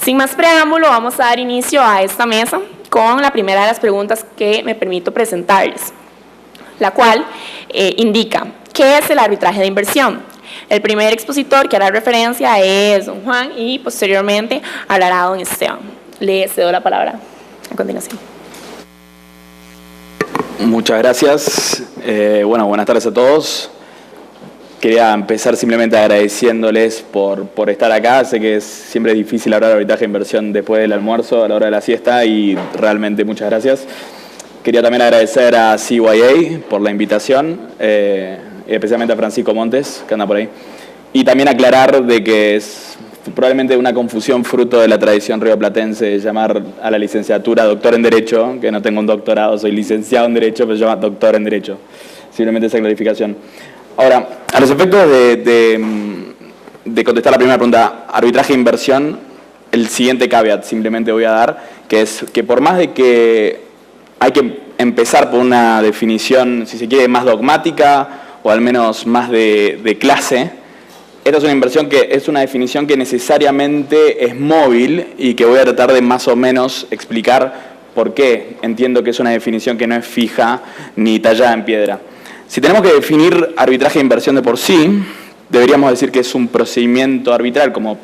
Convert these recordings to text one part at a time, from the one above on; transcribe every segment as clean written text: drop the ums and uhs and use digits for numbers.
Sin más preámbulo, vamos a dar inicio a esta mesa con la primera de las preguntas que me permito presentarles, la cual indica, ¿qué es el arbitraje de inversión? El primer expositor que hará referencia es don Juan y posteriormente hablará don Esteban. Le cedo la palabra a continuación. Muchas gracias. Bueno, buenas tardes a todos. Quería empezar simplemente agradeciéndoles por estar acá. Sé que es siempre difícil hablar de arbitraje de inversión después del almuerzo, a la hora de la siesta, y realmente muchas gracias. Quería también agradecer a CYA por la invitación, especialmente a Francisco Montes, que anda por ahí. Y también aclarar de que es probablemente una confusión fruto de la tradición rioplatense de llamar a la licenciatura doctor en Derecho, que no tengo un doctorado, soy licenciado en Derecho, pero se llama doctor en Derecho. Simplemente esa clarificación. Ahora, a los efectos de contestar la primera pregunta, arbitraje e inversión, el siguiente caveat simplemente voy a dar, que es que por más de que hay que empezar por una definición, si se quiere, más dogmática o al menos más de clase, esta es una inversión que es una definición que necesariamente es móvil y que voy a tratar de más o menos explicar por qué entiendo que es una definición que no es fija ni tallada en piedra. Si tenemos que definir arbitraje e inversión de por sí, deberíamos decir que es un procedimiento arbitral como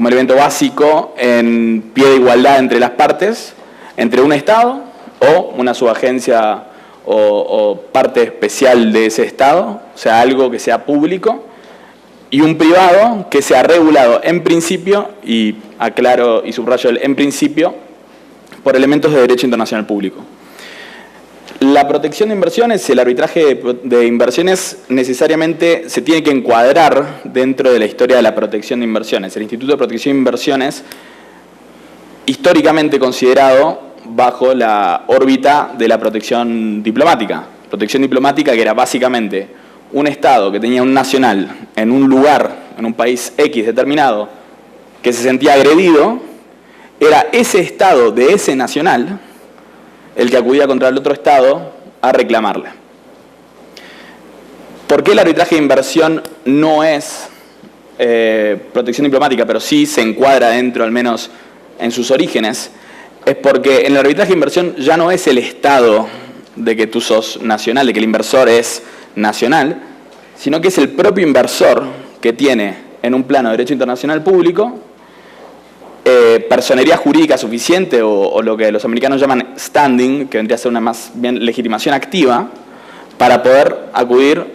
elemento básico en pie de igualdad entre las partes, entre un Estado o una subagencia o parte especial de ese Estado, o sea, algo que sea público, y un privado que sea regulado en principio, y aclaro y subrayo el en principio, por elementos de derecho internacional público. La protección de inversiones, el arbitraje de inversiones necesariamente se tiene que encuadrar dentro de la historia de la protección de inversiones. El Instituto de Protección de Inversiones, históricamente considerado bajo la órbita de la protección diplomática. Protección diplomática que era básicamente un Estado que tenía un nacional en un lugar, en un país X determinado, que se sentía agredido, era ese Estado de ese nacional el que acudía contra el otro Estado a reclamarle. ¿Por qué el arbitraje de inversión no es protección diplomática, pero sí se encuadra dentro, al menos en sus orígenes? Es porque en el arbitraje de inversión ya no es el Estado de que tú sos nacional, de que el inversor es nacional, sino que es el propio inversor que tiene en un plano de derecho internacional público personería jurídica suficiente o lo que los americanos llaman standing, que vendría a ser una más bien legitimación activa, para poder acudir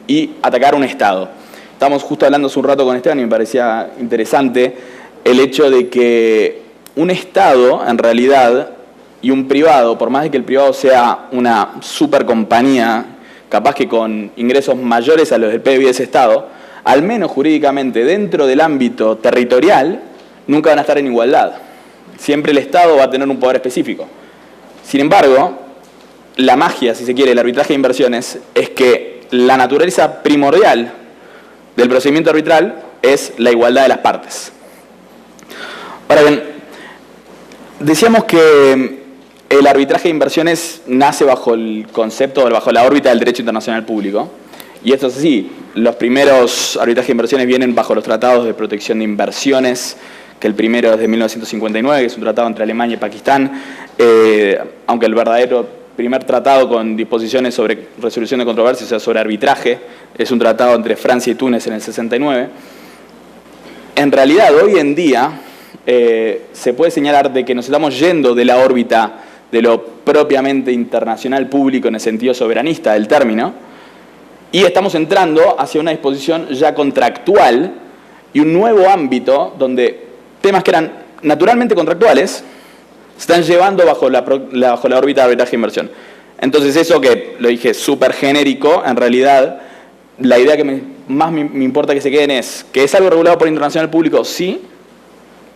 y atacar un Estado. Estábamos justo hablando hace un rato con Esteban y me parecía interesante el hecho de que un Estado, en realidad, y un privado, por más de que el privado sea una supercompañía, capaz que con ingresos mayores a los del PIB de ese Estado, al menos jurídicamente dentro del ámbito territorial, nunca van a estar en igualdad. Siempre el Estado va a tener un poder específico. Sin embargo, la magia, si se quiere, el arbitraje de inversiones, es que la naturaleza primordial del procedimiento arbitral es la igualdad de las partes. Ahora bien, decíamos que el arbitraje de inversiones nace bajo el concepto, bajo la órbita del derecho internacional público. Y esto es así, los primeros arbitrajes de inversiones vienen bajo los tratados de protección de inversiones, que el primero es de 1959, que es un tratado entre Alemania y Pakistán, aunque el verdadero primer tratado con disposiciones sobre resolución de controversias, o sea, sobre arbitraje, es un tratado entre Francia y Túnez en el 69. En realidad, hoy en día, se puede señalar de que nos estamos yendo de la órbita de lo propiamente internacional público en el sentido soberanista del término, y estamos entrando hacia una disposición ya contractual y un nuevo ámbito donde temas que eran naturalmente contractuales se están llevando bajo la órbita de arbitraje de inversión. Entonces eso que lo dije súper genérico, en realidad la idea que más me importa que se queden es que es algo regulado por internacional público, sí,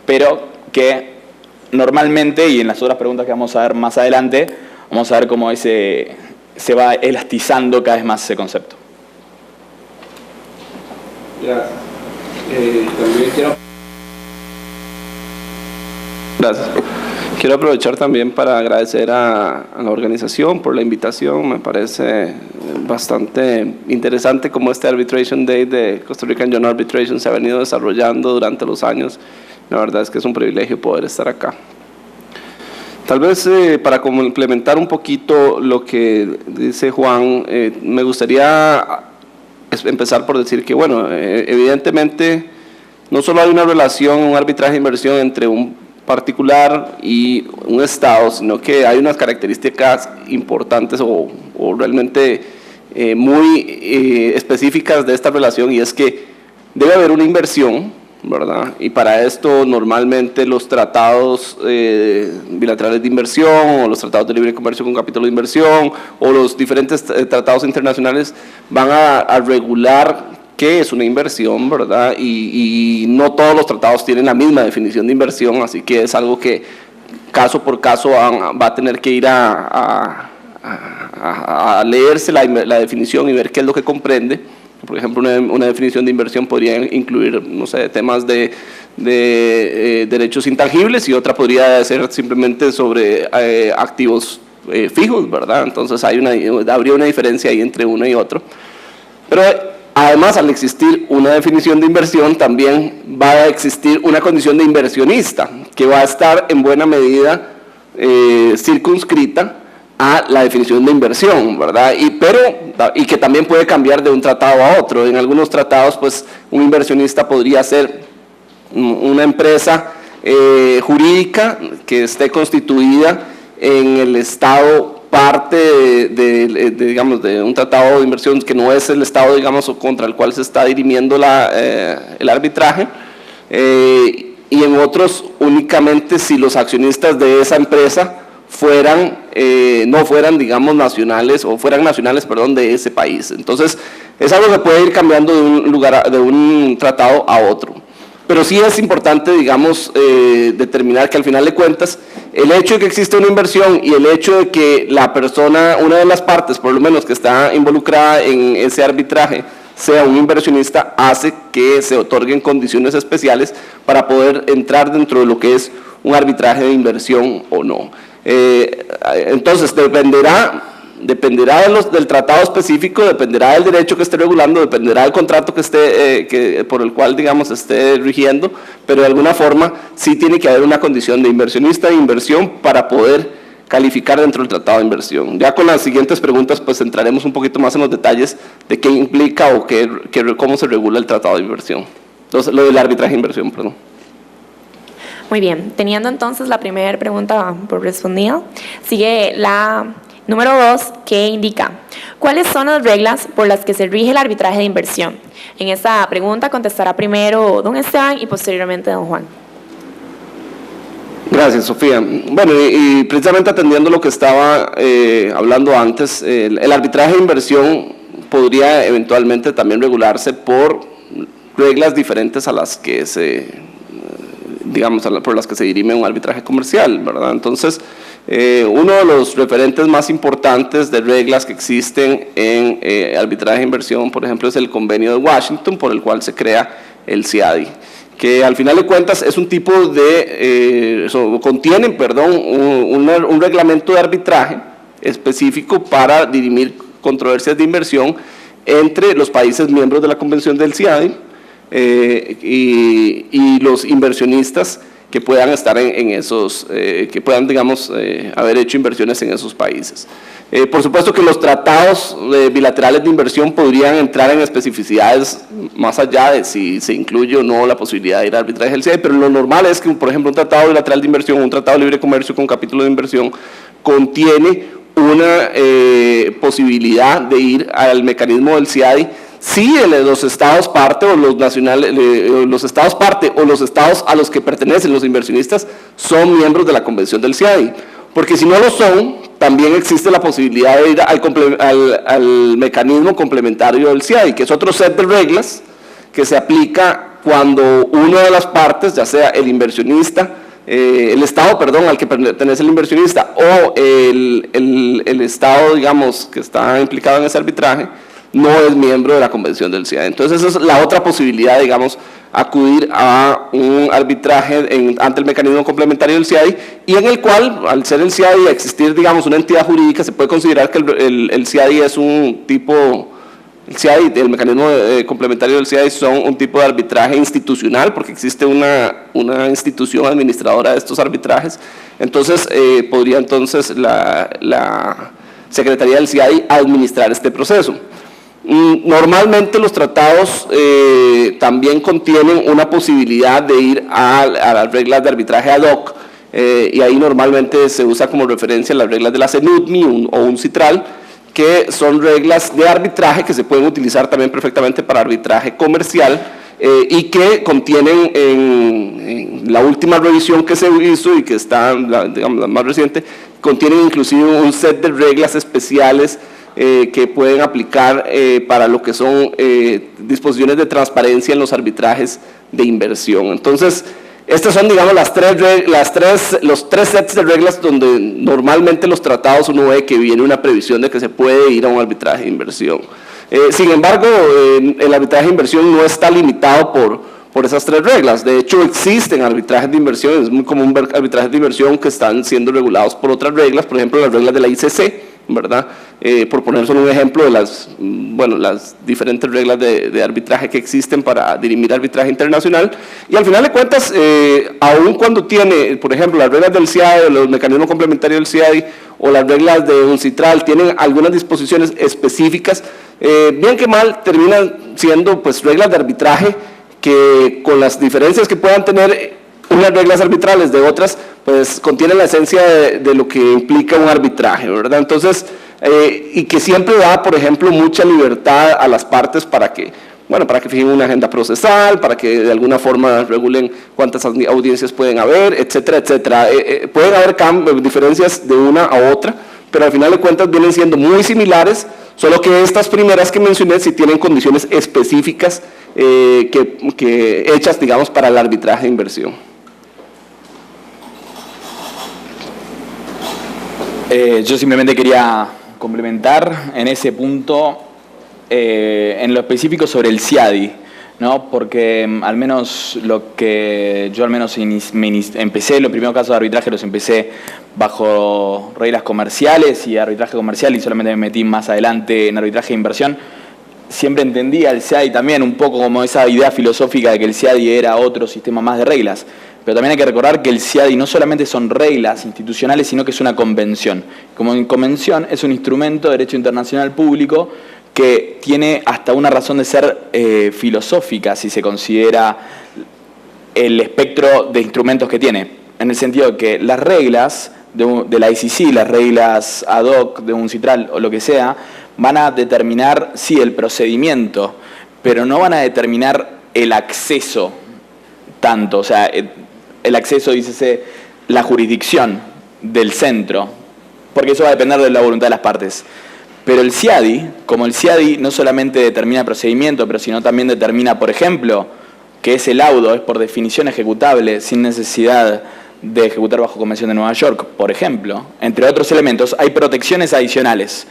pero que normalmente, y en las otras preguntas que vamos a ver más adelante, vamos a ver cómo se va elastizando cada vez más ese concepto. Gracias. También Gracias. Quiero aprovechar también para agradecer a la organización por la invitación. Me parece bastante interesante cómo este Arbitration Day de Costa Rican Journal Arbitration se ha venido desarrollando durante los años La verdad es que es un privilegio poder estar acá. Tal vez para complementar un poquito lo que dice Juan, me gustaría empezar por decir que, bueno, evidentemente no solo hay una relación, un arbitraje de inversión entre un particular y un Estado, sino que hay unas características importantes o realmente muy específicas de esta relación, y es que debe haber una inversión, ¿verdad? Y para esto normalmente los tratados bilaterales de inversión o los tratados de libre comercio con capítulo de inversión o los diferentes tratados internacionales van a regular qué es una inversión, ¿verdad? Y no todos los tratados tienen la misma definición de inversión, así que es algo que caso por caso va a tener que ir a leerse la definición y ver qué es lo que comprende. Por ejemplo, una definición de inversión podría incluir, no sé, temas de derechos intangibles, y otra podría ser simplemente sobre activos fijos, ¿verdad? Entonces habría una diferencia ahí entre uno y otro. Pero además, al existir una definición de inversión, también va a existir una condición de inversionista, que va a estar en buena medida circunscrita a la definición de inversión, ¿verdad? Y que también puede cambiar de un tratado a otro. En algunos tratados, pues, un inversionista podría ser una empresa jurídica que esté constituida en el Estado parte digamos, de un tratado de inversión que no es el Estado, digamos, contra el cual se está dirimiendo el arbitraje, y en otros únicamente si los accionistas de esa empresa no fueran, digamos, nacionales, o fueran nacionales, perdón, de ese país. Entonces, es algo que puede ir cambiando de un tratado a otro. Pero sí es importante, digamos, determinar que al final de cuentas, el hecho de que existe una inversión y el hecho de que la persona, una de las partes, por lo menos, que está involucrada en ese arbitraje, sea un inversionista, hace que se otorguen condiciones especiales para poder entrar dentro de lo que es un arbitraje de inversión o no. Entonces, dependerá del tratado específico, dependerá del derecho que esté regulando, dependerá del contrato que esté, por el cual, digamos, esté rigiendo, pero de alguna forma sí tiene que haber una condición de inversionista de inversión para poder calificar dentro del tratado de inversión. Ya con las siguientes preguntas, pues entraremos un poquito más en los detalles de qué implica o cómo se regula el tratado de inversión. Entonces, lo del arbitraje de inversión, perdón. Muy bien, teniendo entonces la primera pregunta por respondida, sigue la número 2, que indica: ¿cuáles son las reglas por las que se rige el arbitraje de inversión? En esta pregunta contestará primero don Esteban y posteriormente don Juan. Gracias, Sofía. Bueno, y precisamente atendiendo lo que estaba hablando antes, el arbitraje de inversión podría eventualmente también regularse por reglas diferentes a las que por las que se dirime un arbitraje comercial, ¿verdad? Entonces, uno de los referentes más importantes de reglas que existen en arbitraje de inversión, por ejemplo, es el Convenio de Washington, por el cual se crea el CIADI, que al final de cuentas es un tipo contiene un reglamento de arbitraje específico para dirimir controversias de inversión entre los países miembros de la Convención del CIADI, y los inversionistas que puedan estar en esos, que puedan, digamos, haber hecho inversiones en esos países. Por supuesto que los tratados bilaterales de inversión podrían entrar en especificidades más allá de si se incluye o no la posibilidad de ir a arbitraje del CIADI, pero lo normal es que, por ejemplo, un tratado bilateral de inversión, un tratado de libre comercio con capítulo de inversión, contiene una posibilidad de ir al mecanismo del CIADI si los estados parte o los nacionales, los estados parte o los estados a los que pertenecen los inversionistas son miembros de la Convención del CIADI. Porque si no lo son, también existe la posibilidad de ir al mecanismo complementario del CIADI, que es otro set de reglas que se aplica cuando una de las partes, ya sea el inversionista, el Estado, perdón, al que pertenece el inversionista, o el Estado, digamos, que está implicado en ese arbitraje, no es miembro de la Convención del CIADI. Entonces, esa es la otra posibilidad, digamos, acudir a un arbitraje ante el mecanismo complementario del CIADI, y en el cual, al ser el CIADI, existir, digamos, una entidad jurídica, se puede considerar que el CIADI es un tipo El CIADI, el mecanismo complementario del CIADI son un tipo de arbitraje institucional, porque existe una institución administradora de estos arbitrajes. Entonces, podría entonces la Secretaría del CIADI administrar este proceso. Normalmente los tratados también contienen una posibilidad de ir a las reglas de arbitraje ad hoc, y ahí normalmente se usa como referencia las reglas de la CENUDMI o un CITRAL, que son reglas de arbitraje que se pueden utilizar también perfectamente para arbitraje comercial, y que contienen en la última revisión que se hizo y que está, digamos, la más reciente, contienen inclusive un set de reglas especiales que pueden aplicar para lo que son disposiciones de transparencia en los arbitrajes de inversión. Entonces, estas son, digamos, los tres sets de reglas donde normalmente los tratados uno ve que viene una previsión de que se puede ir a un arbitraje de inversión. Sin embargo, el arbitraje de inversión no está limitado por esas tres reglas. De hecho, existen arbitrajes de inversión, es muy común ver arbitrajes de inversión que están siendo regulados por otras reglas, por ejemplo, las reglas de la ICC, ¿verdad? Por poner solo un ejemplo de las diferentes reglas de arbitraje que existen para dirimir arbitraje internacional. Y al final de cuentas, aun cuando tiene, por ejemplo, las reglas del CIADI, los mecanismos complementarios del CIADI o las reglas de un CITRAL, tienen algunas disposiciones específicas, bien que mal terminan siendo pues reglas de arbitraje que, con las diferencias que puedan tener unas reglas arbitrales de otras, pues contienen la esencia de lo que implica un arbitraje, ¿verdad? Entonces, y que siempre da, por ejemplo, mucha libertad a las partes para que fijen una agenda procesal, para que de alguna forma regulen cuántas audiencias pueden haber, etcétera, etcétera. Pueden haber diferencias de una a otra, pero al final de cuentas vienen siendo muy similares, solo que estas primeras que mencioné sí tienen condiciones específicas que hechas, digamos, para el arbitraje de inversión. Yo simplemente quería complementar en ese punto, en lo específico sobre el CIADI, ¿no? Porque al menos lo que yo empecé, los primeros casos de arbitraje los empecé bajo reglas comerciales y arbitraje comercial, y solamente me metí más adelante en arbitraje de inversión. Siempre entendía el CIADI también un poco como esa idea filosófica de que el CIADI era otro sistema más de reglas. Pero también hay que recordar que el CIADI no solamente son reglas institucionales, sino que es una convención. Como convención es un instrumento de derecho internacional público que tiene hasta una razón de ser filosófica, si se considera el espectro de instrumentos que tiene. En el sentido de que las reglas de la ICC, las reglas ad hoc de un CITRAL o lo que sea, van a determinar, sí, el procedimiento, pero no van a determinar el acceso tanto. O sea, el acceso, dícese, la jurisdicción del centro, porque eso va a depender de la voluntad de las partes. Pero el CIADI, como el CIADI no solamente determina procedimiento, pero sino también determina, por ejemplo, que ese laudo es por definición ejecutable sin necesidad de ejecutar bajo Convención de Nueva York, por ejemplo, entre otros elementos, hay protecciones adicionales.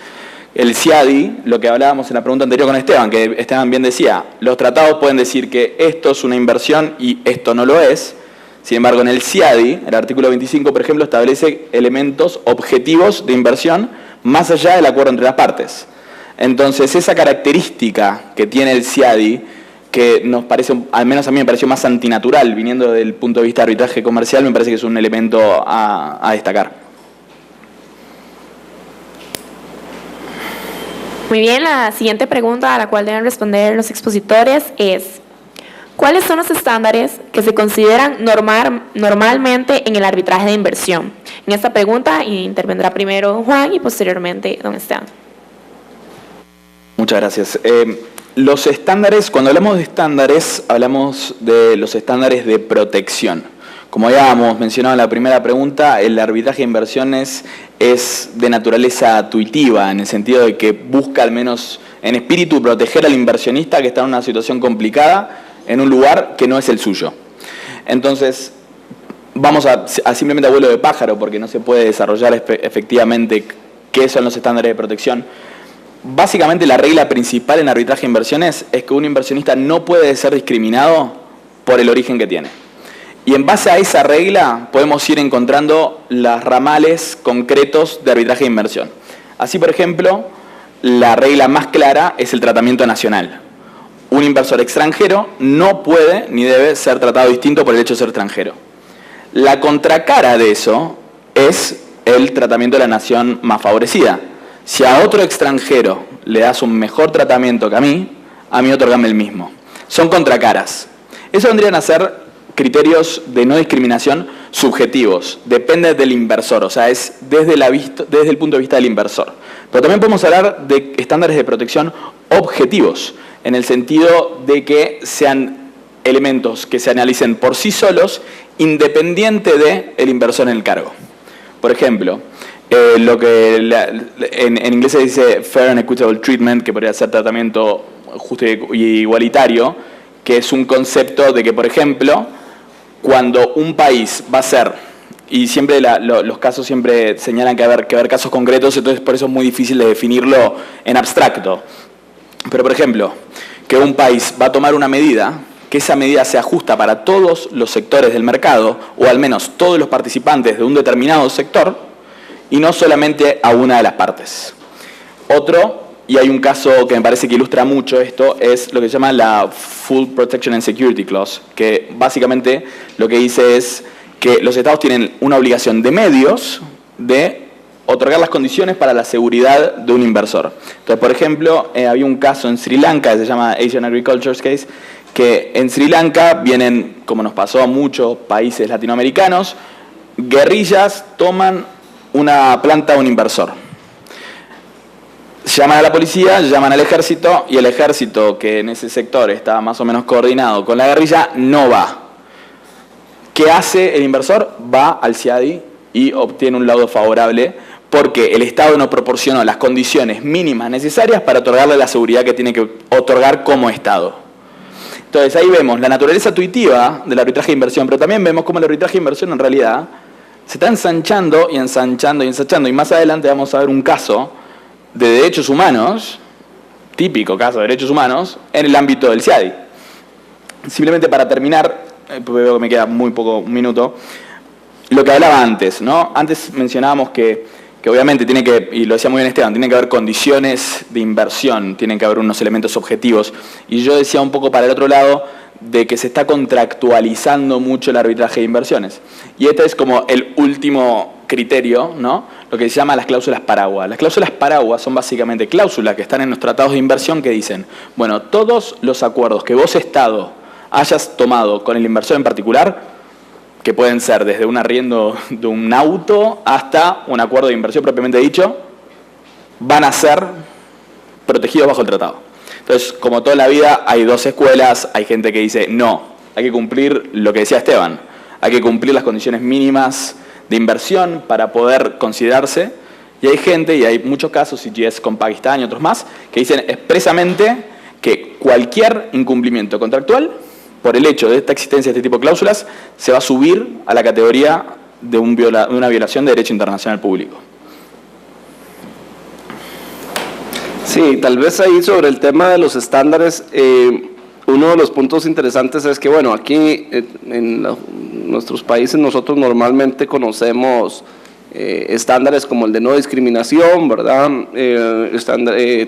El CIADI, lo que hablábamos en la pregunta anterior con Esteban, que Esteban bien decía, los tratados pueden decir que esto es una inversión y esto no lo es. Sin embargo, en el CIADI, el artículo 25, por ejemplo, establece elementos objetivos de inversión más allá del acuerdo entre las partes. Entonces, esa característica que tiene el CIADI, que nos parece, al menos a mí me pareció más antinatural, viniendo del punto de vista de arbitraje comercial, me parece que es un elemento a destacar. Muy bien, la siguiente pregunta a la cual deben responder los expositores es: ¿cuáles son los estándares que se consideran normalmente en el arbitraje de inversión? En esta pregunta intervendrá primero don Juan y posteriormente don Esteban. Muchas gracias. Los estándares, cuando hablamos de estándares, hablamos de los estándares de protección. Como ya hemos mencionado en la primera pregunta, el arbitraje de inversiones es de naturaleza tuitiva, en el sentido de que busca, al menos en espíritu, proteger al inversionista que está en una situación complicada en un lugar que no es el suyo. Entonces, vamos a simplemente a vuelo de pájaro, porque no se puede desarrollar efectivamente qué son los estándares de protección. Básicamente, la regla principal en arbitraje de inversiones es que un inversionista no puede ser discriminado por el origen que tiene. Y en base a esa regla podemos ir encontrando los ramales concretos de arbitraje de inversión. Así, por ejemplo, la regla más clara es el tratamiento nacional. Un inversor extranjero no puede ni debe ser tratado distinto por el hecho de ser extranjero. La contracara de eso es el tratamiento de la nación más favorecida. Si a otro extranjero le das un mejor tratamiento que a mí otorgame el mismo. Son contracaras. Eso vendrían a ser criterios de no discriminación subjetivos. Depende del inversor, o sea, es desde el punto de vista del inversor. Pero también podemos hablar de estándares de protección objetivos, en el sentido de que sean elementos que se analicen por sí solos, independiente del inversor en el cargo. Por ejemplo, lo que en inglés se dice fair and equitable treatment, que podría ser tratamiento justo y igualitario, que es un concepto de que, por ejemplo, cuando un país va a ser, y siempre los casos siempre señalan que va a haber casos concretos, entonces por eso es muy difícil de definirlo en abstracto. Pero, por ejemplo, que un país va a tomar una medida, que esa medida se ajusta para todos los sectores del mercado, o al menos todos los participantes de un determinado sector, y no solamente a una de las partes. Otro, y hay un caso que me parece que ilustra mucho esto, es lo que se llama la Full Protection and Security Clause, que básicamente lo que dice es que los estados tienen una obligación de medios de otorgar las condiciones para la seguridad de un inversor. Entonces, por ejemplo, había un caso en Sri Lanka que se llama Asian Agriculture Case, que en Sri Lanka vienen, como nos pasó a muchos países latinoamericanos, guerrillas toman una planta a un inversor. Llaman a la policía, llaman al ejército, y el ejército, que en ese sector está más o menos coordinado con la guerrilla, no va. ¿Qué hace el inversor? Va al CIADI y obtiene un laudo favorable porque el Estado no proporcionó las condiciones mínimas necesarias para otorgarle la seguridad que tiene que otorgar como Estado. Entonces ahí vemos la naturaleza tuitiva del arbitraje de inversión, pero también vemos cómo el arbitraje de inversión en realidad se está ensanchando y ensanchando y ensanchando. Y más adelante vamos a ver un caso de derechos humanos, típico caso de derechos humanos, en el ámbito del CIADI. Simplemente para terminar, porque veo que me queda muy poco, un minuto, lo que hablaba antes, ¿no? Antes mencionábamos que obviamente tiene que, y lo decía muy bien Esteban, tiene que haber condiciones de inversión, tienen que haber unos elementos objetivos. Y yo decía un poco para el otro lado de que se está contractualizando mucho el arbitraje de inversiones. Y este es como el último criterio, ¿no? Lo que se llama las cláusulas paraguas. Las cláusulas paraguas son básicamente cláusulas que están en los tratados de inversión que dicen, bueno, todos los acuerdos que vos, Estado, hayas tomado con el inversor en particular, que pueden ser desde un arriendo de un auto hasta un acuerdo de inversión propiamente dicho, van a ser protegidos bajo el tratado. Entonces, como toda la vida, hay dos escuelas, hay gente que dice, no, hay que cumplir lo que decía Esteban, hay que cumplir las condiciones mínimas de inversión para poder considerarse, y hay gente, y hay muchos casos, CGS con Pakistán y otros más, que dicen expresamente que cualquier incumplimiento contractual, por el hecho de esta existencia de este tipo de cláusulas, se va a subir a la categoría de una violación de derecho internacional público. Sí, tal vez ahí sobre el tema de los estándares, uno de los puntos interesantes es que, bueno, aquí en nuestros países nosotros normalmente conocemos estándares como el de no discriminación, ¿verdad?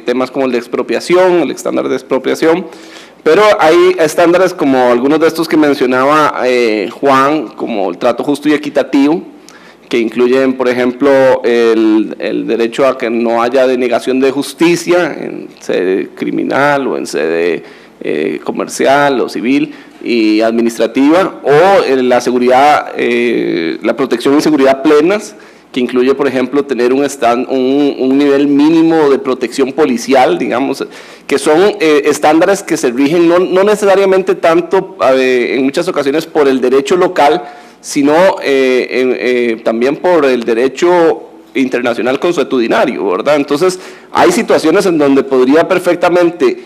Temas como el de expropiación, el estándar de expropiación, pero hay estándares como algunos de estos que mencionaba Juan, como el trato justo y equitativo, que incluyen, por ejemplo, el derecho a que no haya denegación de justicia en sede criminal o en sede comercial o civil y administrativa, o la seguridad, la protección y seguridad plenas, que incluye, por ejemplo, tener un nivel mínimo de protección policial, digamos, que son estándares que se rigen no necesariamente tanto, en muchas ocasiones, por el derecho local, sino también por el derecho internacional consuetudinario, ¿verdad? Entonces, hay situaciones en donde podría perfectamente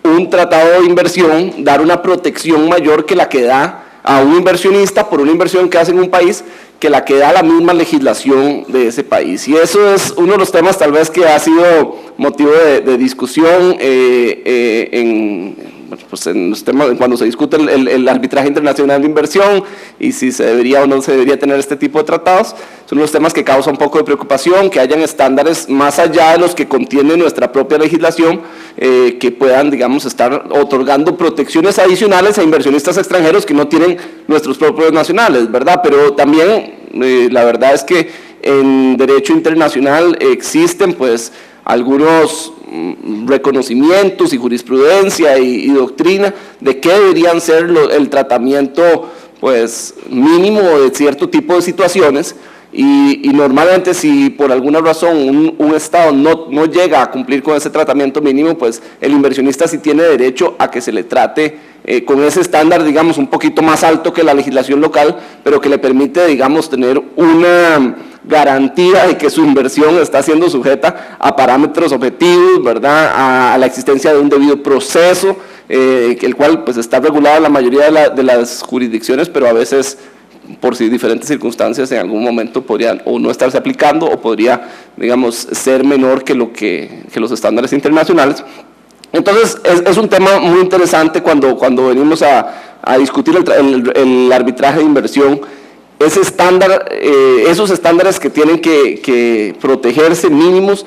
un tratado de inversión dar una protección mayor que la que da a un inversionista por una inversión que hace en un país, que la que da la misma legislación de ese país. Y eso es uno de los temas tal vez que ha sido motivo de discusión pues en los temas, cuando se discute el arbitraje internacional de inversión y si se debería o no se debería tener este tipo de tratados, son los temas que causan un poco de preocupación, que hayan estándares más allá de los que contiene nuestra propia legislación, que puedan, digamos, estar otorgando protecciones adicionales a inversionistas extranjeros que no tienen nuestros propios nacionales, ¿verdad? Pero también la verdad es que en derecho internacional existen pues algunos reconocimientos y jurisprudencia y doctrina de qué deberían ser el tratamiento pues mínimo de cierto tipo de situaciones, y normalmente si por alguna razón un Estado no llega a cumplir con ese tratamiento mínimo, pues el inversionista sí tiene derecho a que se le trate con ese estándar, digamos, un poquito más alto que la legislación local, pero que le permite, digamos, tener una garantía de que su inversión está siendo sujeta a parámetros objetivos, ¿verdad?, a la existencia de un debido proceso, el cual pues está regulado en la mayoría de las jurisdicciones, pero a veces por diferentes circunstancias en algún momento podrían o no estarse aplicando o podría, digamos, ser menor que los estándares internacionales. Entonces es un tema muy interesante cuando venimos a discutir el arbitraje de inversión. Ese estándar, esos estándares que tienen que protegerse mínimos,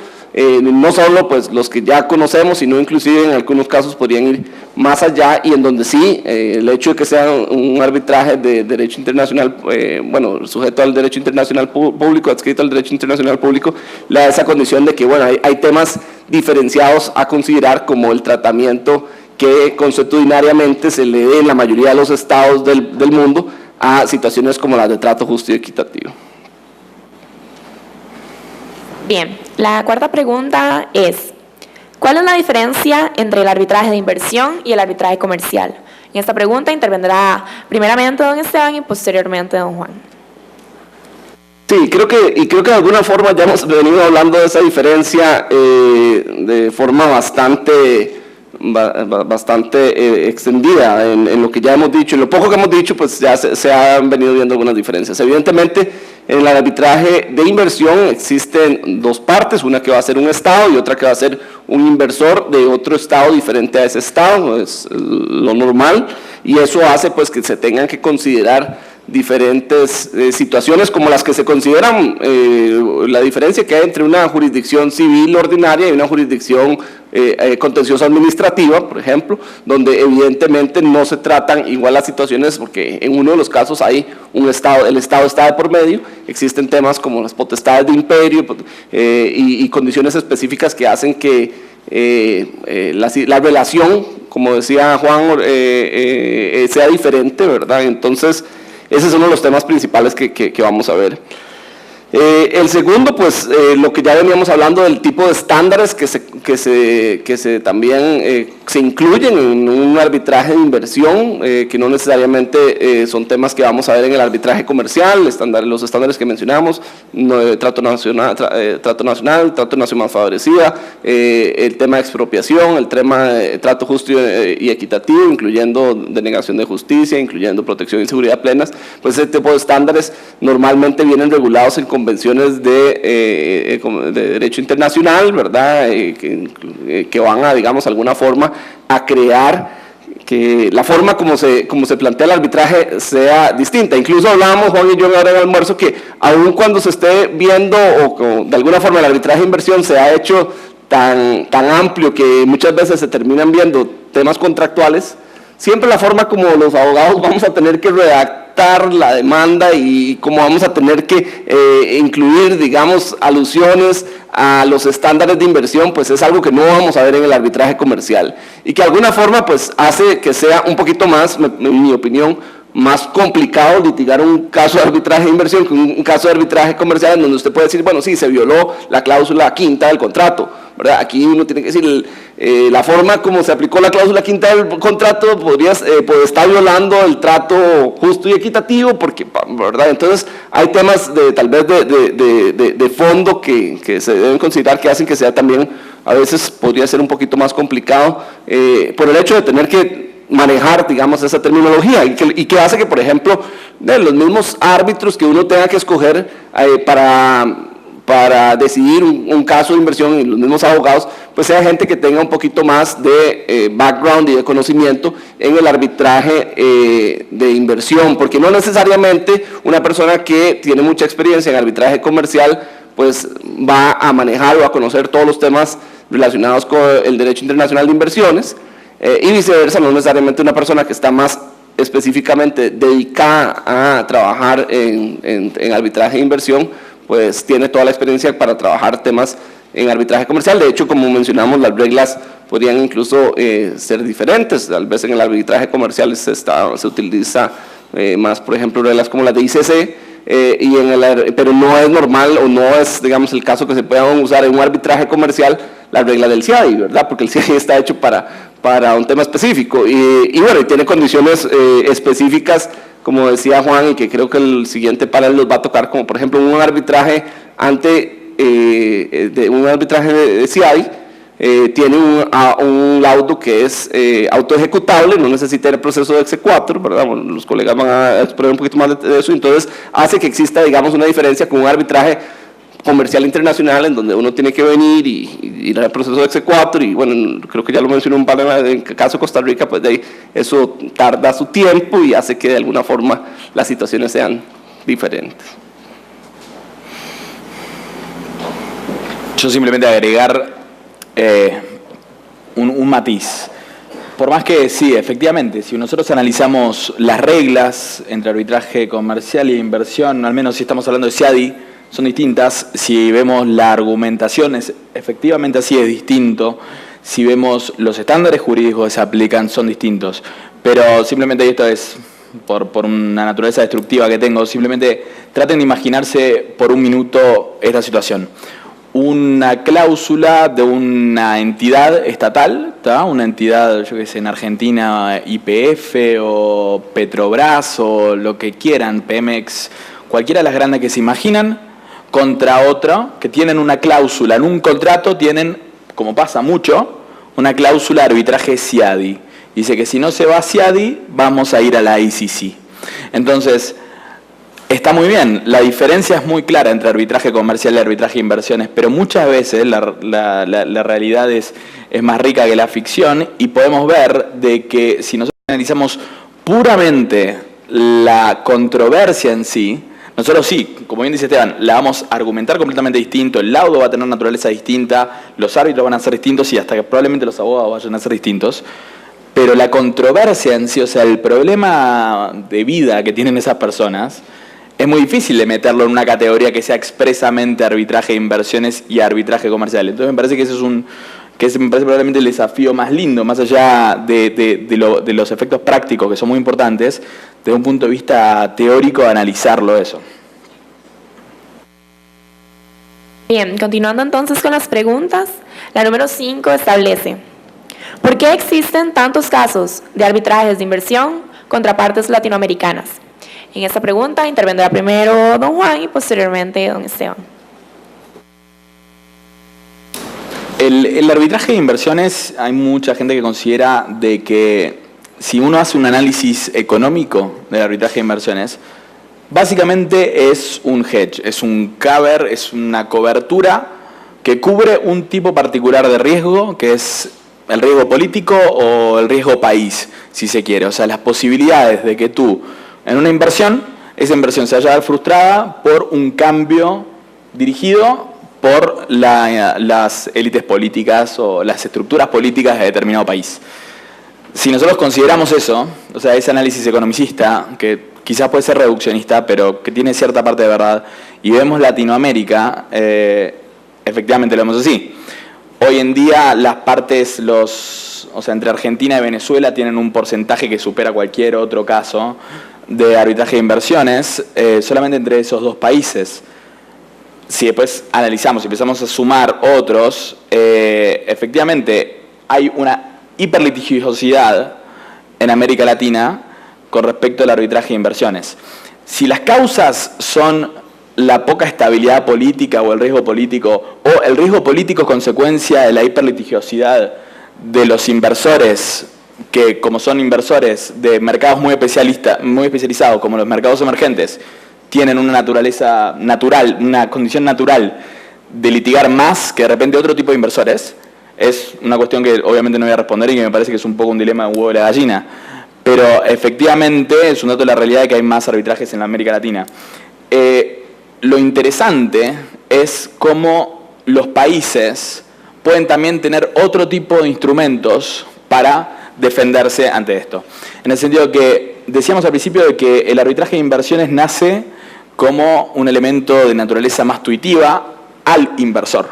no solo pues los que ya conocemos, sino inclusive en algunos casos podrían ir más allá, y en donde sí, el hecho de que sea un arbitraje de derecho internacional, bueno, sujeto al derecho internacional público, adscrito al derecho internacional público, le da esa condición de que, bueno, hay temas diferenciados a considerar, como el tratamiento que consuetudinariamente se le dé en la mayoría de los estados del mundo a situaciones como las de trato justo y equitativo. Bien, la cuarta pregunta es: ¿cuál es la diferencia entre el arbitraje de inversión y el arbitraje comercial? En esta pregunta intervendrá primeramente don Esteban y posteriormente don Juan. Sí, creo que de alguna forma ya hemos venido hablando de esa diferencia de forma bastante extendida en lo que ya hemos dicho. En lo poco que hemos dicho, pues ya se han venido viendo algunas diferencias. Evidentemente, en el arbitraje de inversión existen dos partes, una que va a ser un Estado y otra que va a ser un inversor de otro Estado diferente a ese Estado, es lo normal, y eso hace pues que se tengan que considerar diferentes situaciones como las que se consideran, la diferencia que hay entre una jurisdicción civil ordinaria y una jurisdicción contenciosa administrativa, por ejemplo, donde evidentemente no se tratan igual las situaciones, porque en uno de los casos hay el Estado está de por medio, existen temas como las potestades de imperio y condiciones específicas que hacen que la relación, como decía Juan, sea diferente, ¿verdad? Entonces, ese es uno de los temas principales que vamos a ver. El segundo, pues, lo que ya veníamos hablando del tipo de estándares que se también se incluyen en un arbitraje de inversión, que no necesariamente son temas que vamos a ver en el arbitraje comercial, los estándares que mencionamos, trato nacional, trato nacional favorecida, el tema de expropiación, el tema de trato justo y equitativo, incluyendo denegación de justicia, incluyendo protección y seguridad plenas. Pues ese tipo de estándares normalmente vienen regulados en convenciones de derecho internacional, ¿verdad? Que van a, digamos, de alguna forma a crear que la forma como se plantea el arbitraje sea distinta. Incluso hablábamos, Juan y yo, ahora en el almuerzo, que aun cuando se esté viendo o de alguna forma el arbitraje de inversión se ha hecho tan amplio que muchas veces se terminan viendo temas contractuales, siempre la forma como los abogados vamos a tener que redactar la demanda y cómo vamos a tener que incluir, digamos, alusiones a los estándares de inversión, pues es algo que no vamos a ver en el arbitraje comercial y que de alguna forma pues hace que sea un poquito más, en mi opinión, más complicado litigar un caso de arbitraje de inversión que un caso de arbitraje comercial, en donde usted puede decir, bueno, sí, se violó la cláusula quinta del contrato, ¿verdad? Aquí uno tiene que decir, la forma como se aplicó la cláusula quinta del contrato pues está violando el trato justo y equitativo, porque, ¿verdad? Entonces, hay temas tal vez de fondo que se deben considerar, que hacen que sea también, a veces podría ser un poquito más complicado, por el hecho de tener que manejar, digamos, esa terminología y que hace que, por ejemplo, de los mismos árbitros que uno tenga que escoger para para decidir un caso de inversión, y los mismos abogados, pues sea gente que tenga un poquito más de background y de conocimiento en el arbitraje de inversión, porque no necesariamente una persona que tiene mucha experiencia en arbitraje comercial pues va a manejar o a conocer todos los temas relacionados con el derecho internacional de inversiones, y viceversa, no necesariamente una persona que está más específicamente dedicada a trabajar en arbitraje de inversión, pues tiene toda la experiencia para trabajar temas en arbitraje comercial. De hecho, como mencionamos, las reglas podrían incluso ser diferentes. Tal vez en el arbitraje comercial se utiliza más, por ejemplo, reglas como las de ICC, pero no es normal o no es, digamos, el caso que se puedan usar en un arbitraje comercial las reglas del CIADI, ¿verdad? Porque el CIADI está hecho para un tema específico y bueno, y tiene condiciones específicas, como decía Juan, y que creo que el siguiente panel los va a tocar, como por ejemplo un arbitraje de CIADI, tiene un laudo que es autoejecutable, no necesita el proceso de exequatur, ¿verdad? Bueno, los colegas van a exponer un poquito más de eso, entonces hace que exista, digamos, una diferencia con un arbitraje comercial internacional en donde uno tiene que venir y ir al proceso de exequatur, y bueno, creo que ya lo mencioné un par en el caso de Costa Rica, pues de ahí eso tarda su tiempo y hace que de alguna forma las situaciones sean diferentes. Yo simplemente agregar un matiz. Por más que sí, efectivamente, si nosotros analizamos las reglas entre arbitraje comercial y inversión, al menos si estamos hablando de CIADI, son distintas. Si vemos la argumentación, efectivamente así es distinto. Si vemos los estándares jurídicos que se aplican, son distintos. Pero simplemente, y esto es por una naturaleza destructiva que tengo, simplemente traten de imaginarse por un minuto esta situación. Una cláusula de una entidad estatal, ¿tá? Una entidad, yo qué sé, en Argentina, YPF o Petrobras o lo que quieran, Pemex, cualquiera de las grandes que se imaginan, contra otra, que tienen una cláusula en un contrato, tienen, como pasa mucho, una cláusula de arbitraje CIADI. Dice que si no se va a CIADI, vamos a ir a la ICC. Entonces, está muy bien, la diferencia es muy clara entre arbitraje comercial y arbitraje de inversiones, pero muchas veces la realidad es más rica que la ficción, y podemos ver de que si nosotros analizamos puramente la controversia en sí, nosotros sí, como bien dice Esteban, la vamos a argumentar completamente distinto, el laudo va a tener naturaleza distinta, los árbitros van a ser distintos y hasta que probablemente los abogados vayan a ser distintos, pero la controversia en sí, o sea, el problema de vida que tienen esas personas, es muy difícil de meterlo en una categoría que sea expresamente arbitraje de inversiones y arbitraje comercial. Entonces me parece que ese me parece probablemente el desafío más lindo, más allá de los efectos prácticos que son muy importantes, desde un punto de vista teórico, analizarlo eso. Bien, continuando entonces con las preguntas, la número 5 establece: ¿por qué existen tantos casos de arbitrajes de inversión contra partes latinoamericanas? En esta pregunta intervendrá primero don Juan y posteriormente don Esteban. El arbitraje de inversiones, hay mucha gente que considera de que si uno hace un análisis económico del arbitraje de inversiones, básicamente es un hedge, es un cover, es una cobertura que cubre un tipo particular de riesgo, que es el riesgo político o el riesgo país, si se quiere. O sea, las posibilidades de que tú, en una inversión, esa inversión se vaya a ver frustrada por un cambio dirigido por las élites políticas o las estructuras políticas de determinado país. Si nosotros consideramos eso, o sea, ese análisis economicista, que quizás puede ser reduccionista, pero que tiene cierta parte de verdad, y vemos Latinoamérica, efectivamente lo vemos así. Hoy en día las partes, o sea, entre Argentina y Venezuela tienen un porcentaje que supera cualquier otro caso de arbitraje de inversiones, solamente entre esos dos países. Si después analizamos y empezamos a sumar otros, efectivamente hay una hiperlitigiosidad en América Latina con respecto al arbitraje de inversiones. Si las causas son la poca estabilidad política o el riesgo político, o el riesgo político es consecuencia de la hiperlitigiosidad de los inversores, que como son inversores de mercados muy especializados, como los mercados emergentes, tienen una naturaleza natural, una condición natural litigar más que de repente otro tipo de inversores? Es una cuestión que obviamente no voy a responder y que me parece que es un poco un dilema de huevo y la gallina. Pero efectivamente es un dato de la realidad de que hay más arbitrajes en la América Latina. Lo interesante es cómo los países pueden también tener otro tipo de instrumentos para defenderse ante esto. En el sentido que decíamos al principio de que el arbitraje de inversiones nace como un elemento de naturaleza más tuitiva al inversor.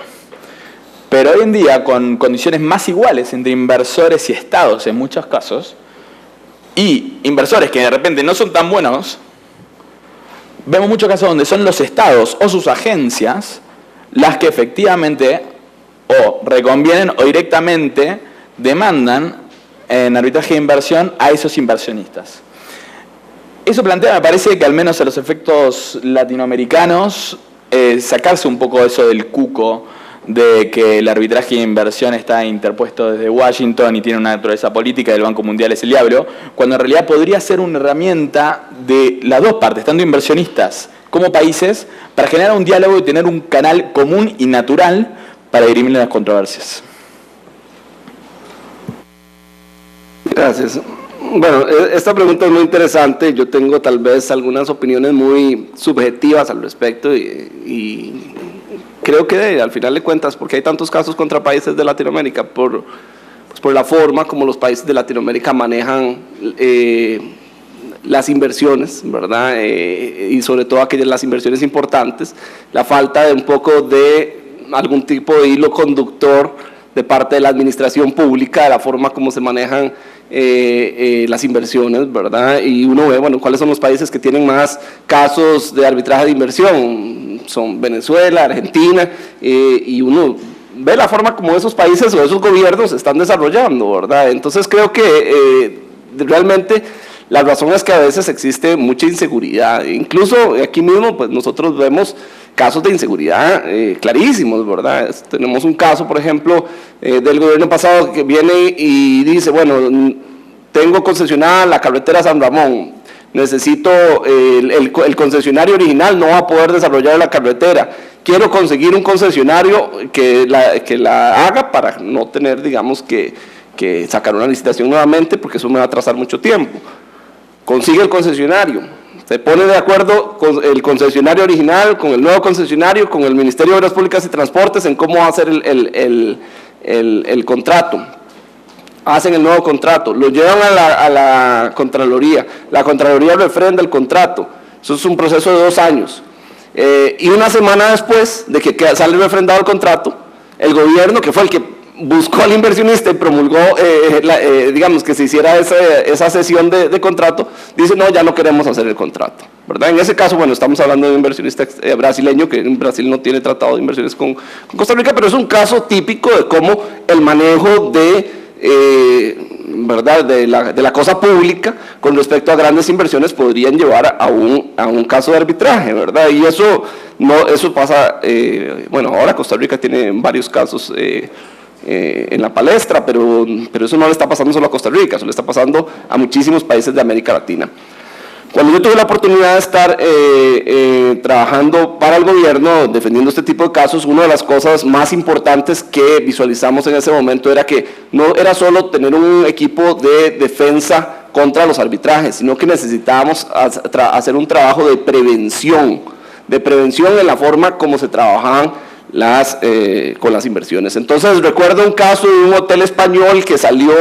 Pero hoy en día, con condiciones más iguales entre inversores y estados en muchos casos, y inversores que de repente no son tan buenos, vemos muchos casos donde son los estados o sus agencias las que efectivamente o reconvienen o directamente demandan en arbitraje de inversión a esos inversionistas. Eso plantea, me parece, que al menos a los efectos latinoamericanos, sacarse un poco eso del cuco de que el arbitraje de inversión está interpuesto desde Washington y tiene una naturaleza política y el Banco Mundial es el diablo, cuando en realidad podría ser una herramienta de las dos partes, tanto inversionistas como países, para generar un diálogo y tener un canal común y natural para dirimir las controversias. Gracias. Bueno, esta pregunta es muy interesante. Yo tengo tal vez algunas opiniones muy subjetivas al respecto y creo que al final de cuentas, porque hay tantos casos contra países de Latinoamérica, por la forma como los países de Latinoamérica manejan las inversiones, ¿verdad? Y sobre todo las inversiones importantes, la falta de un poco de algún tipo de hilo conductor de parte de la administración pública, de la forma como se manejan las inversiones, ¿verdad? Y uno ve, bueno, cuáles son los países que tienen más casos de arbitraje de inversión. Son Venezuela, Argentina, y uno ve la forma como esos países o esos gobiernos se están desarrollando, ¿verdad? Entonces creo que realmente la razón es que a veces existe mucha inseguridad. Incluso aquí mismo, pues nosotros vemos casos de inseguridad clarísimos, ¿verdad? Tenemos un caso, por ejemplo, del gobierno pasado que viene y dice, bueno, tengo concesionada la carretera San Ramón, necesito el concesionario original no va a poder desarrollar la carretera, quiero conseguir un concesionario que la haga para no tener, digamos, que sacar una licitación nuevamente, porque eso me va a atrasar mucho tiempo. Consigue el concesionario, se pone de acuerdo con el concesionario original, con el nuevo concesionario, con el Ministerio de Obras Públicas y Transportes en cómo va a hacer el contrato. Hacen el nuevo contrato, lo llevan a la Contraloría, la Contraloría refrenda el contrato, eso es un proceso de 2 años. Y una semana después de que sale refrendado el contrato, el gobierno, que fue el que buscó al inversionista y promulgó, digamos, que se hiciera esa sesión de contrato, dice, no, ya no queremos hacer el contrato, ¿verdad? En ese caso, bueno, estamos hablando de un inversionista brasileño, que en Brasil no tiene tratado de inversiones con Costa Rica, pero es un caso típico de cómo el manejo ¿verdad? de la cosa pública con respecto a grandes inversiones podrían llevar a un caso de arbitraje, ¿verdad? Y eso pasa, bueno, ahora Costa Rica tiene varios casos en la palestra, pero eso no le está pasando solo a Costa Rica, eso le está pasando a muchísimos países de América Latina. Cuando yo tuve la oportunidad de estar trabajando para el gobierno, defendiendo este tipo de casos, una de las cosas más importantes que visualizamos en ese momento era que no era solo tener un equipo de defensa contra los arbitrajes, sino que necesitábamos hacer un trabajo de prevención en la forma como se trabajaban con las inversiones. Entonces recuerdo un caso de un hotel español que salió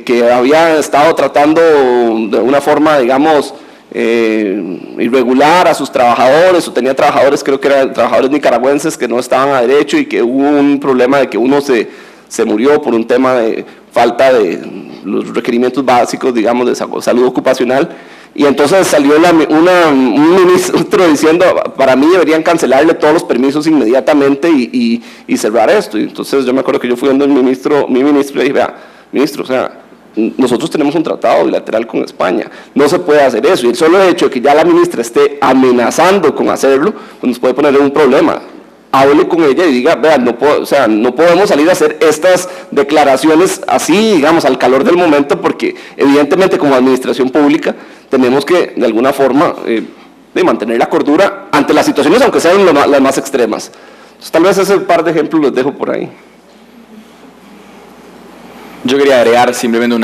que había estado tratando de una forma, digamos, irregular a sus trabajadores, o tenía trabajadores, creo que eran trabajadores nicaragüenses que no estaban a derecho, y que hubo un problema de que uno se murió por un tema de falta de los requerimientos básicos, digamos, de salud ocupacional. Y entonces salió un ministro diciendo, para mí deberían cancelarle todos los permisos inmediatamente y cerrar esto. Y entonces yo me acuerdo que yo fui donde mi ministro y le dije, vea, ministro, o sea, nosotros tenemos un tratado bilateral con España, no se puede hacer eso. Y el solo hecho de que ya la ministra esté amenazando con hacerlo, pues nos puede poner en un problema. Hable con ella y diga, vean, no podemos salir a hacer estas declaraciones así, digamos, al calor del momento, porque evidentemente como administración pública tenemos que, de alguna forma, de mantener la cordura ante las situaciones, aunque sean las más extremas. Entonces, tal vez ese par de ejemplos los dejo por ahí. Yo quería agregar simplemente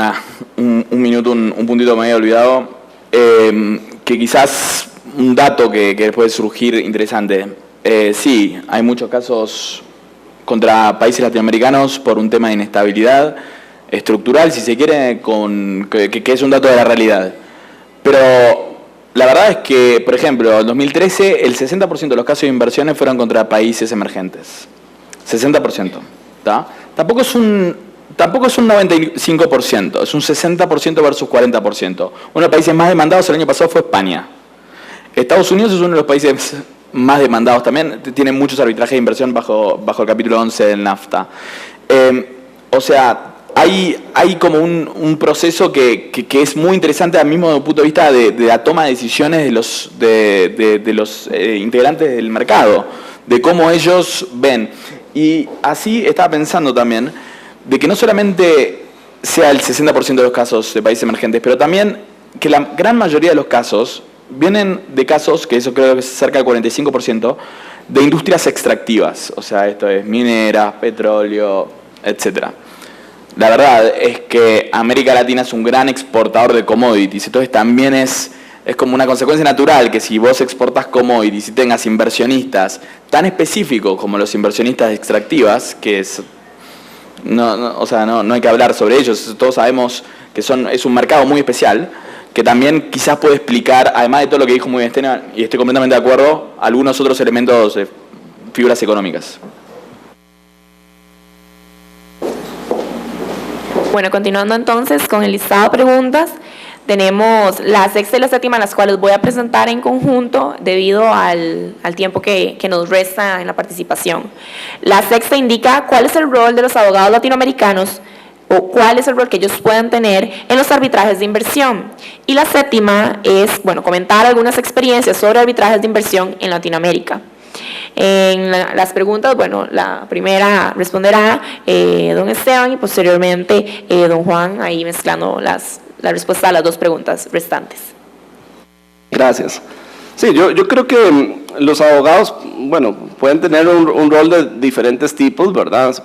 un minuto, un puntito medio olvidado, que quizás un dato que puede surgir interesante. Sí, hay muchos casos contra países latinoamericanos por un tema de inestabilidad estructural, si se quiere, que es un dato de la realidad. Pero la verdad es que, por ejemplo, en 2013 el 60% de los casos de inversiones fueron contra países emergentes. 60%. ¿Tá? Tampoco es un 95%, es un 60% versus 40%. Uno de los países más demandados el año pasado fue España. Estados Unidos es uno de los países más demandados también, tiene muchos arbitrajes de inversión bajo el capítulo 11 del NAFTA. O sea, hay como un proceso que es muy interesante al mismo punto de vista de la toma de decisiones de los integrantes del mercado, de cómo ellos ven. Y así estaba pensando también de que no solamente sea el 60% de los casos de países emergentes, pero también que la gran mayoría de los casos vienen de casos, que eso creo que es cerca del 45%, de industrias extractivas. O sea, esto es mineras, petróleo, etcétera. La verdad es que América Latina es un gran exportador de commodities, entonces también es como una consecuencia natural que si vos exportás commodities y tengas inversionistas tan específicos como los inversionistas extractivas, que es, no hay que hablar sobre ellos, todos sabemos que es un mercado muy especial, que también quizás puede explicar, además de todo lo que dijo muy bien Esteban, y estoy completamente de acuerdo, algunos otros elementos de figuras económicas. Bueno, continuando entonces con el listado de preguntas, tenemos la sexta y la séptima, las cuales voy a presentar en conjunto debido al tiempo que nos resta en la participación. La sexta indica cuál es el rol de los abogados latinoamericanos o cuál es el rol que ellos pueden tener en los arbitrajes de inversión. Y la séptima es, comentar algunas experiencias sobre arbitrajes de inversión en Latinoamérica. En las preguntas, la primera responderá don Esteban y posteriormente don Juan, ahí mezclando la respuesta a las dos preguntas restantes. Gracias. Sí, yo creo que los abogados, pueden tener un rol de diferentes tipos, ¿verdad?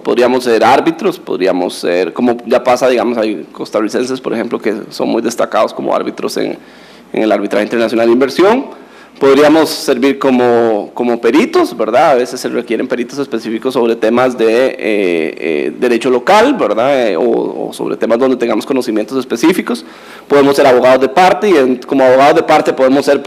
Podríamos ser árbitros, podríamos ser, como ya pasa, digamos, hay costarricenses, por ejemplo, que son muy destacados como árbitros en el arbitraje internacional de inversión. Podríamos servir como peritos, ¿verdad? A veces se requieren peritos específicos sobre temas de derecho local, ¿verdad? O sobre temas donde tengamos conocimientos específicos. Podemos ser abogados de parte y como abogados de parte podemos ser,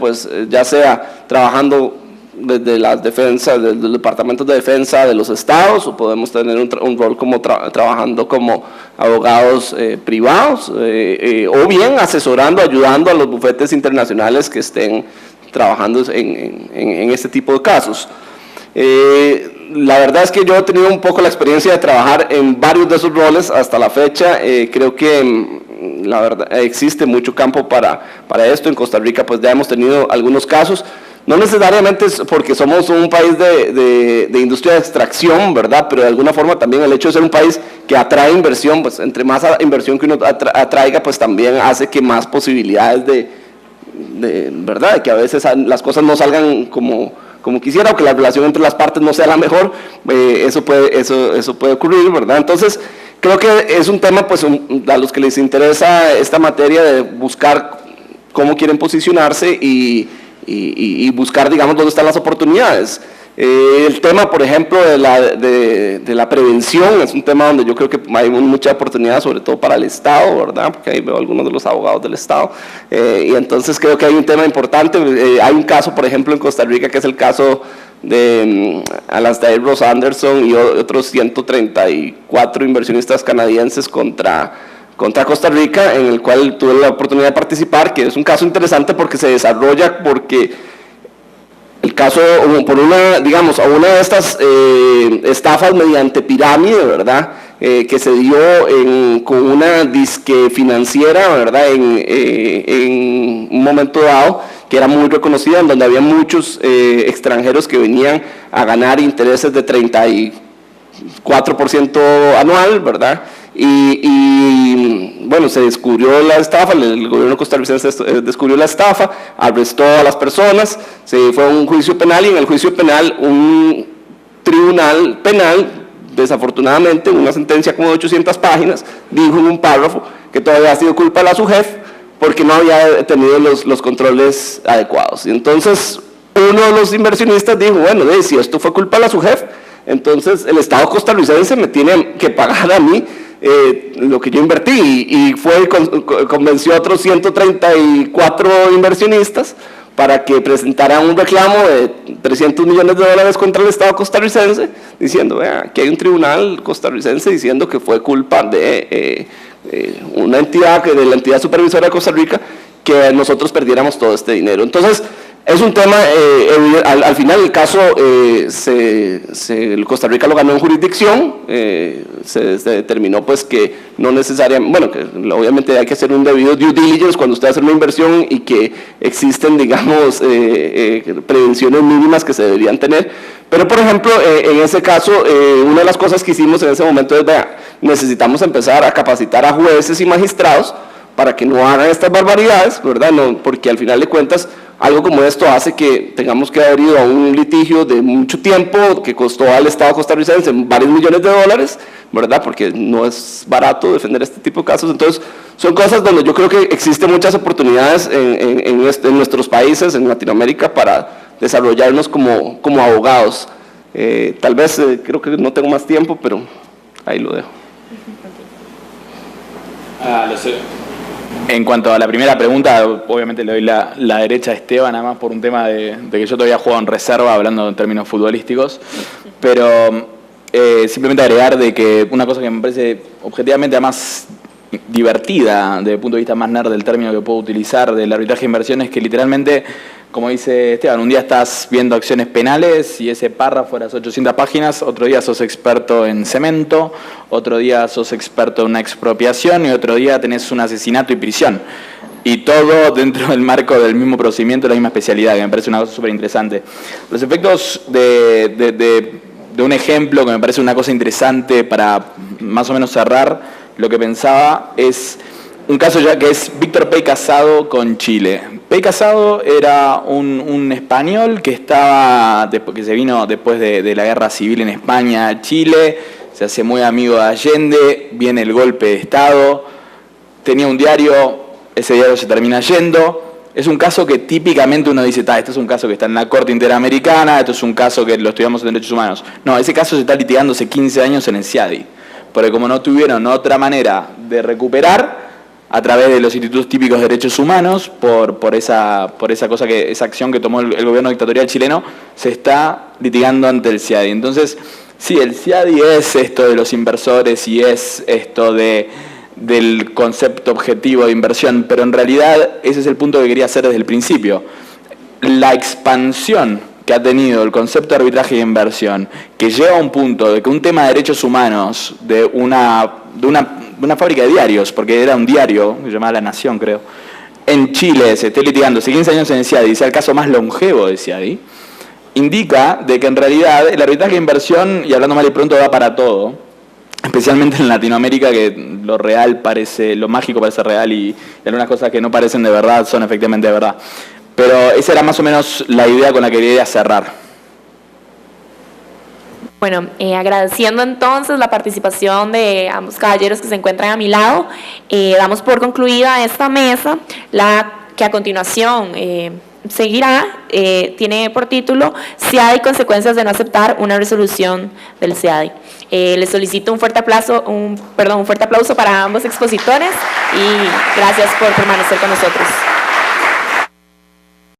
ya sea trabajando desde las defensas, desde los departamentos de defensa de los estados, o podemos tener un rol como trabajando como abogados privados, o bien asesorando, ayudando a los bufetes internacionales que estén trabajando en este tipo de casos. La verdad es que yo he tenido un poco la experiencia de trabajar en varios de esos roles hasta la fecha. Creo que la verdad existe mucho campo para esto. En Costa Rica ya hemos tenido algunos casos, no necesariamente es porque somos un país de industria de extracción, ¿verdad? Pero de alguna forma también el hecho de ser un país que atrae inversión, entre más inversión que uno atraiga, también hace que más posibilidades de verdad, que a veces las cosas no salgan como quisiera, o que la relación entre las partes no sea la mejor. Eso puede ocurrir, ¿verdad? Entonces creo que es un tema a los que les interesa esta materia de buscar cómo quieren posicionarse y buscar, digamos, dónde están las oportunidades. El tema, por ejemplo, de la prevención es un tema donde yo creo que hay mucha oportunidad, sobre todo para el Estado, ¿verdad? Porque ahí veo algunos de los abogados del Estado, y entonces creo que hay un tema importante. Hay un caso, por ejemplo, en Costa Rica, que es el caso de Alastair Ross Anderson y otros 134 inversionistas canadienses contra Costa Rica, en el cual tuve la oportunidad de participar, que es un caso interesante porque se desarrolla porque el caso, por una de estas estafas mediante pirámide, ¿verdad? Que se dio con una disque financiera, ¿verdad? En un momento dado, que era muy reconocida, en donde había muchos extranjeros que venían a ganar intereses de 34% anual, ¿verdad? y bueno, se descubrió la estafa, el gobierno costarricense descubrió la estafa, arrestó a las personas, se fue a un juicio penal, y en el juicio penal un tribunal penal, desafortunadamente, una sentencia como de 800 páginas, dijo en un párrafo que todavía ha sido culpa de la SUGEF porque no había tenido los controles adecuados. Y entonces uno de los inversionistas dijo, bueno, si esto fue culpa de la SUGEF, entonces el Estado costarricense me tiene que pagar a mí lo que yo invertí, y convenció a otros 134 inversionistas para que presentaran un reclamo de $300 millones contra el Estado costarricense, diciendo, que hay un tribunal costarricense diciendo que fue culpa de una entidad, de la entidad supervisora de Costa Rica, que nosotros perdiéramos todo este dinero. Entonces, es un tema, al final el caso, Costa Rica lo ganó en jurisdicción, se determinó pues que no necesariamente, bueno, que obviamente hay que hacer un debido due diligence cuando usted hace una inversión, y que existen, digamos, prevenciones mínimas que se deberían tener. Pero, por ejemplo, en ese caso, una de las cosas que hicimos en ese momento es, necesitamos empezar a capacitar a jueces y magistrados para que no hagan estas barbaridades, ¿verdad? No, porque al final de cuentas, algo como esto hace que tengamos que haber ido a un litigio de mucho tiempo que costó al Estado costarricense varios millones de dólares, ¿verdad? Porque no es barato defender este tipo de casos. Entonces, son cosas donde yo creo que existen muchas oportunidades en nuestros países, en Latinoamérica, para desarrollarnos como abogados. Tal vez, creo que no tengo más tiempo, pero ahí lo dejo. Lo sé. En cuanto a la primera pregunta, obviamente le doy la derecha a Esteban, nada más por un tema de que yo todavía juego en reserva, hablando en términos futbolísticos, pero simplemente agregar de que una cosa que me parece objetivamente más divertida, desde el punto de vista más nerd del término que puedo utilizar del arbitraje de inversiones, es que literalmente, como dice Esteban, un día estás viendo acciones penales y ese párrafo de las 800 páginas, otro día sos experto en cemento, otro día sos experto en una expropiación y otro día tenés un asesinato y prisión. Y todo dentro del marco del mismo procedimiento, la misma especialidad, que me parece una cosa súper interesante. Los efectos de un ejemplo que me parece una cosa interesante para más o menos cerrar lo que pensaba es un caso ya que es Víctor Pey Casado con Chile. Pey Casado era un español que se vino después de la guerra civil en España a Chile, se hace muy amigo de Allende, viene el golpe de Estado, tenía un diario, ese diario se termina yendo. Es un caso que típicamente uno dice, esto es un caso que está en la Corte Interamericana, esto es un caso que lo estudiamos en Derechos Humanos. No, ese caso se está litigando hace 15 años en el CIADI, porque como no tuvieron otra manera de recuperar a través de los institutos típicos de derechos humanos, por esa acción que tomó el gobierno dictatorial chileno, se está litigando ante el CIADI. Entonces, sí, el CIADI es esto de los inversores y es esto del concepto objetivo de inversión, pero en realidad ese es el punto que quería hacer desde el principio. La expansión que ha tenido el concepto de arbitraje y inversión, que llega a un punto de que un tema de derechos humanos de una fábrica de diarios, porque era un diario, se llamaba La Nación, creo, en Chile se esté litigando hace 15 años en el CIADI, sea el caso más longevo del CIADI, indica de que en realidad el arbitraje de inversión, y hablando mal y pronto, va para todo, especialmente en Latinoamérica, que lo mágico parece real y algunas cosas que no parecen de verdad son efectivamente de verdad. Pero esa era más o menos la idea con la que quería cerrar. Bueno, agradeciendo entonces la participación de ambos caballeros que se encuentran a mi lado, damos por concluida esta mesa, que a continuación seguirá, tiene por título CIADI, consecuencias de no aceptar una resolución del CIADI. Les solicito un fuerte aplauso para ambos expositores y gracias por permanecer con nosotros.